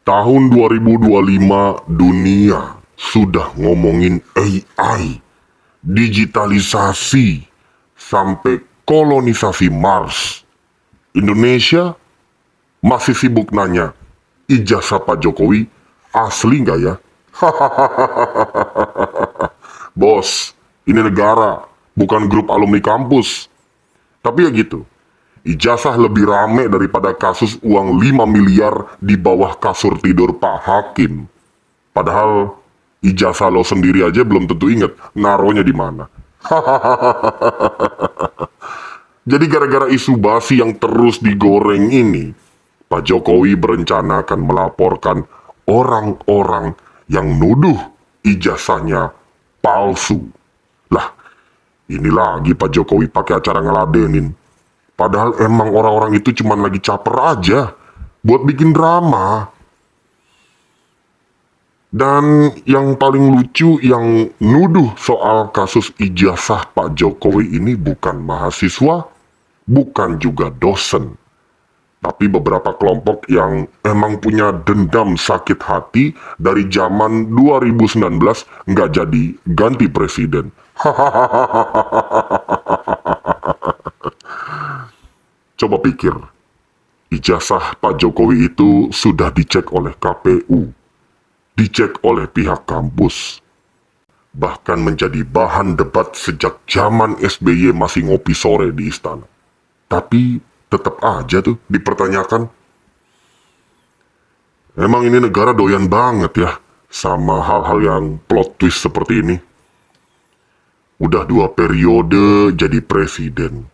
Tahun 2025 dunia sudah ngomongin AI, digitalisasi, sampai kolonisasi Mars. Indonesia masih sibuk nanya, ijazah Pak Jokowi asli nggak ya? Bos, ini negara, bukan grup alumni kampus. Tapi ya gitu, ijazah lebih rame daripada kasus uang 5 miliar di bawah kasur tidur Pak Hakim. Padahal ijazah lo sendiri aja belum tentu inget naruhnya di mana. Jadi gara-gara isu basi yang terus digoreng ini, Pak Jokowi berencana akan melaporkan orang-orang yang nuduh ijazahnya palsu. Lah, ini lagi Pak Jokowi pakai acara ngeladenin. Padahal emang orang-orang itu cuma lagi caper aja buat bikin drama. Dan yang paling lucu yang nuduh soal kasus ijazah Pak Jokowi ini bukan mahasiswa, bukan juga dosen. Tapi beberapa kelompok yang emang punya dendam sakit hati dari zaman 2019 nggak jadi ganti presiden. Coba pikir, ijazah Pak Jokowi itu sudah dicek oleh KPU, dicek oleh pihak kampus, bahkan menjadi bahan debat sejak zaman SBY masih ngopi sore di istana. Tapi tetap aja tuh dipertanyakan. Emang ini negara doyan banget ya sama hal-hal yang plot twist seperti ini. Udah 2 periode jadi presiden,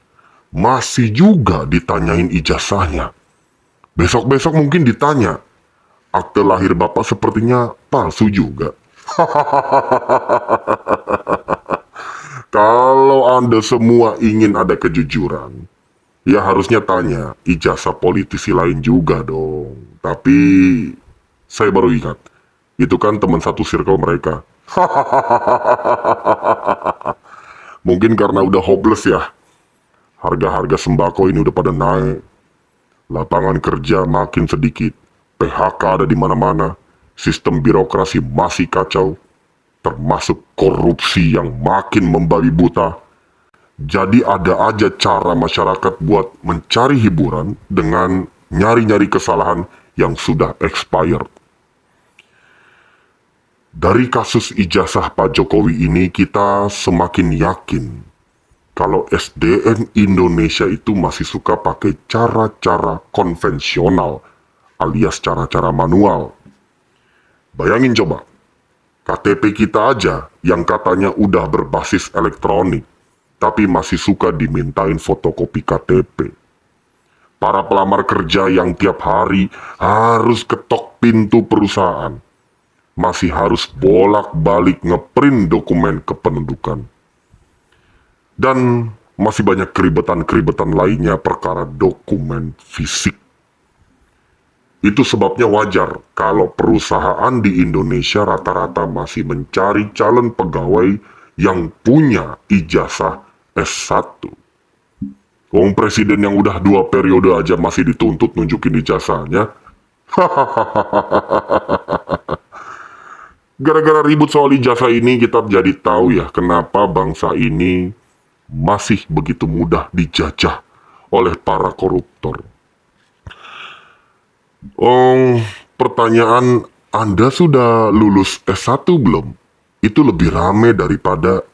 masih juga ditanyain ijazahnya. Besok-besok mungkin ditanya, akte lahir bapak sepertinya palsu juga. Kalau Anda semua ingin ada kejujuran, ya harusnya tanya ijazah politisi lain juga dong. Tapi saya baru ingat, itu kan teman satu circle mereka. Mungkin karena udah hopeless ya. Harga-harga sembako ini udah pada naik. Lapangan kerja makin sedikit. PHK ada di mana-mana. Sistem birokrasi masih kacau. Termasuk korupsi yang makin membabi buta. Jadi ada aja cara masyarakat buat mencari hiburan dengan nyari-nyari kesalahan yang sudah expired. Dari kasus ijazah Pak Jokowi ini kita semakin yakin kalau SDM Indonesia itu masih suka pakai cara-cara konvensional alias cara-cara manual. Bayangin coba, KTP kita aja yang katanya udah berbasis elektronik, tapi masih suka dimintain fotokopi KTP. Para pelamar kerja yang tiap hari harus ketok pintu perusahaan, masih harus bolak-balik ngeprint dokumen kependudukan. Dan masih banyak keribetan-keribetan lainnya perkara dokumen fisik. Itu sebabnya wajar kalau perusahaan di Indonesia rata-rata masih mencari calon pegawai yang punya ijazah S1. Wong presiden yang udah 2 periode aja masih dituntut nunjukin ijazahnya. Gara-gara ribut soal ijazah ini kita jadi tahu ya kenapa bangsa ini masih begitu mudah dijajah oleh para koruptor. Pertanyaan, Anda sudah lulus S1 belum? Itu lebih rame daripada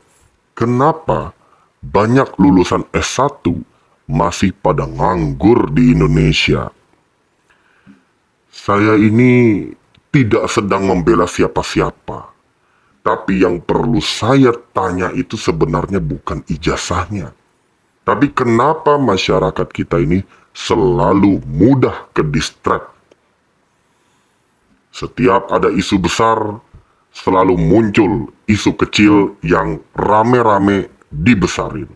kenapa banyak lulusan S1 masih pada nganggur di Indonesia. Saya ini tidak sedang membela siapa-siapa. Tapi yang perlu saya tanya itu sebenarnya bukan ijazahnya. Tapi kenapa masyarakat kita ini selalu mudah ke distract? Setiap ada isu besar, selalu muncul isu kecil yang rame-rame dibesarin.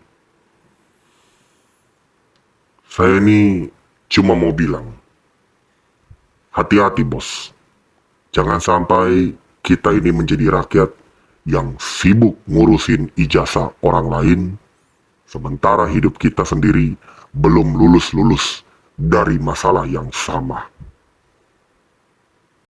Saya ini cuma mau bilang, hati-hati bos. Jangan sampai kita ini menjadi rakyat yang sibuk ngurusin ijazah orang lain, sementara hidup kita sendiri belum lulus-lulus dari masalah yang sama.